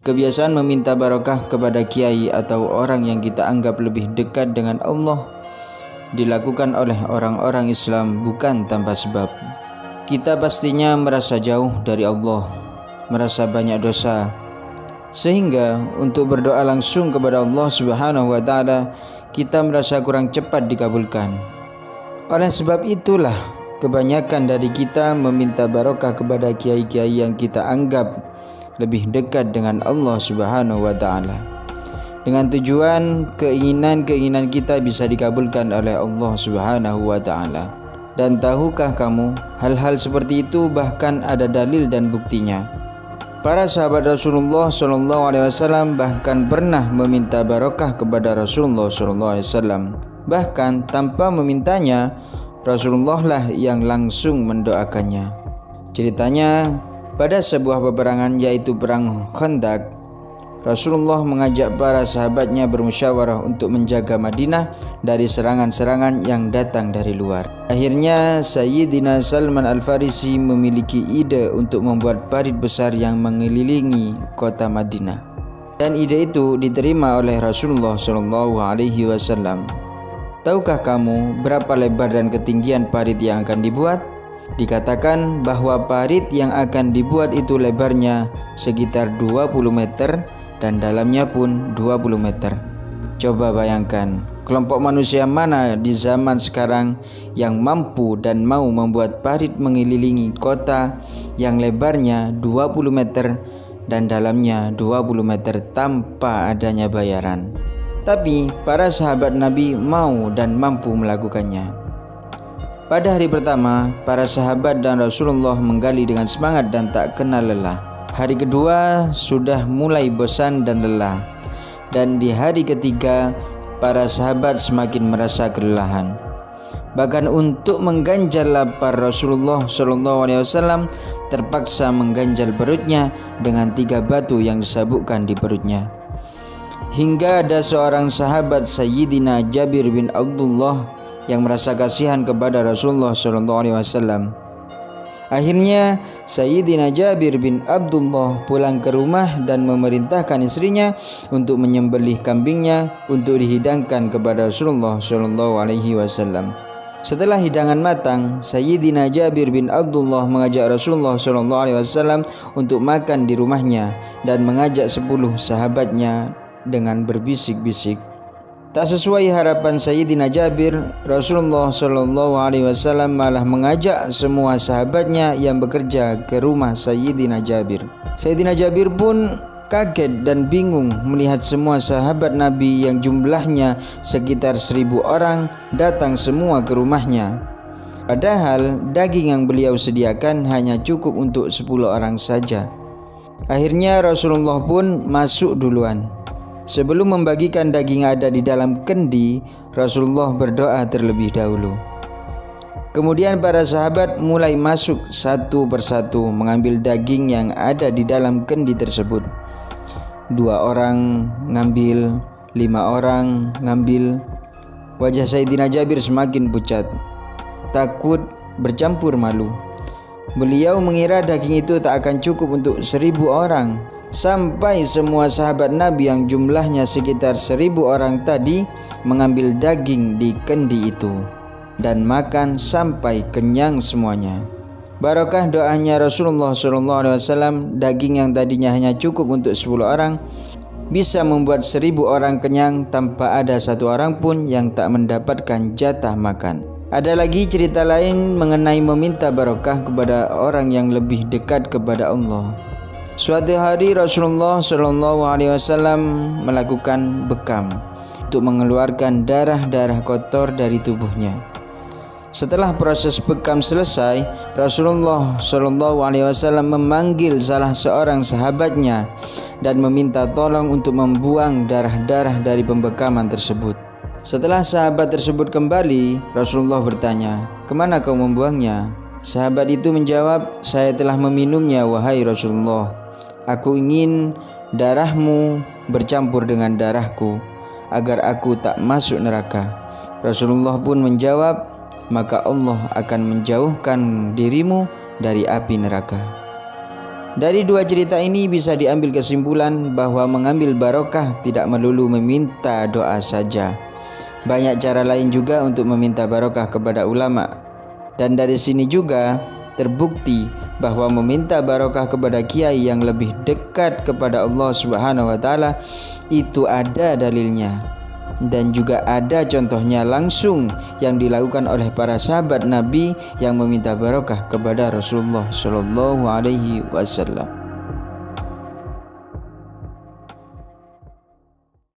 Kebiasaan meminta barokah kepada kiai atau orang yang kita anggap lebih dekat dengan Allah dilakukan oleh orang-orang Islam bukan tanpa sebab. Kita pastinya merasa jauh dari Allah, merasa banyak dosa, sehingga untuk berdoa langsung kepada Allah Subhanahu wa Ta'ala kita merasa kurang cepat dikabulkan. Oleh sebab itulah kebanyakan dari kita meminta barokah kepada kiai-kiai yang kita anggap lebih dekat dengan Allah Subhanahu wa Ta'ala, dengan tujuan keinginan-keinginan kita bisa dikabulkan oleh Allah Subhanahu wa Ta'ala. Dan tahukah kamu, hal-hal seperti itu bahkan ada dalil dan buktinya. Para sahabat Rasulullah SAW bahkan pernah meminta barokah kepada Rasulullah SAW. Bahkan tanpa memintanya, Rasulullah lah yang langsung mendoakannya. Ceritanya, pada sebuah peperangan yaitu perang Khandaq, Rasulullah mengajak para sahabatnya bermusyawarah untuk menjaga Madinah dari serangan-serangan yang datang dari luar. Akhirnya Sayyidina Salman Al-Farisi memiliki ide untuk membuat parit besar yang mengelilingi kota Madinah. Dan ide itu diterima oleh Rasulullah SAW. Tahukah kamu berapa lebar dan ketinggian parit yang akan dibuat? Dikatakan bahwa parit yang akan dibuat itu lebarnya sekitar 20 meter dan dalamnya pun 20 meter. Coba bayangkan, kelompok manusia mana di zaman sekarang yang mampu dan mau membuat parit mengelilingi kota yang lebarnya 20 meter dan dalamnya 20 meter tanpa adanya bayaran. Tapi para sahabat Nabi mau dan mampu melakukannya. Pada hari pertama, para sahabat dan Rasulullah menggali dengan semangat dan tak kenal lelah. Hari kedua sudah mulai bosan dan lelah. Dan di hari ketiga, para sahabat semakin merasa kelelahan. Bahkan untuk mengganjal lapar, Rasulullah SAW terpaksa mengganjal perutnya dengan 3 batu yang disabukkan di perutnya. Hingga ada seorang sahabat Sayyidina Jabir bin Abdullah yang merasa kasihan kepada Rasulullah SAW. Akhirnya Sayyidina Jabir bin Abdullah pulang ke rumah dan memerintahkan istrinya untuk menyembelih kambingnya untuk dihidangkan kepada Rasulullah SAW. Setelah hidangan matang, Sayyidina Jabir bin Abdullah mengajak Rasulullah SAW untuk makan di rumahnya dan mengajak 10 sahabatnya dengan berbisik-bisik. Tak sesuai harapan Sayyidina Jabir, Rasulullah SAW malah mengajak semua sahabatnya yang bekerja ke rumah Sayyidina Jabir. Sayyidina Jabir pun kaget dan bingung melihat semua sahabat Nabi yang jumlahnya sekitar 1000 orang datang semua ke rumahnya. Padahal daging yang beliau sediakan hanya cukup untuk 10 orang saja. Akhirnya Rasulullah pun masuk duluan. Sebelum membagikan daging ada di dalam kendi, Rasulullah berdoa terlebih dahulu. Kemudian para sahabat mulai masuk satu persatu mengambil daging yang ada di dalam kendi tersebut. 2 orang ngambil, 5 orang ngambil. Wajah Sayyidina Jabir semakin pucat, takut bercampur malu. Beliau mengira daging itu tak akan cukup untuk 1000 orang. Sampai semua sahabat Nabi yang jumlahnya sekitar 1000 orang tadi mengambil daging di kendi itu dan makan sampai kenyang semuanya. Barokah doanya Rasulullah SAW, daging yang tadinya hanya cukup untuk 10 orang bisa membuat 1000 orang kenyang tanpa ada 1 orang pun yang tak mendapatkan jatah makan. Ada lagi cerita lain mengenai meminta barokah kepada orang yang lebih dekat kepada Allah. Suatu hari Rasulullah SAW melakukan bekam untuk mengeluarkan darah-darah kotor dari tubuhnya. Setelah proses bekam selesai, Rasulullah SAW memanggil salah seorang sahabatnya dan meminta tolong untuk membuang darah-darah dari pembekaman tersebut. Setelah sahabat tersebut kembali, Rasulullah bertanya, "Kemana kau membuangnya?" Sahabat itu menjawab, "Saya telah meminumnya, wahai Rasulullah. Aku ingin darahmu bercampur dengan darahku agar aku tak masuk neraka." Rasulullah pun menjawab, "Maka Allah akan menjauhkan dirimu dari api neraka." Dari dua cerita ini bisa diambil kesimpulan bahwa mengambil barokah tidak melulu meminta doa saja. Banyak cara lain juga untuk meminta barokah kepada ulama. Dan dari sini juga terbukti bahwa meminta barokah kepada kiai yang lebih dekat kepada Allah Subhanahu wa taala itu ada dalilnya. Dan juga ada contohnya langsung yang dilakukan oleh para sahabat Nabi yang meminta barokah kepada Rasulullah Shallallahu Alaihi Wasallam.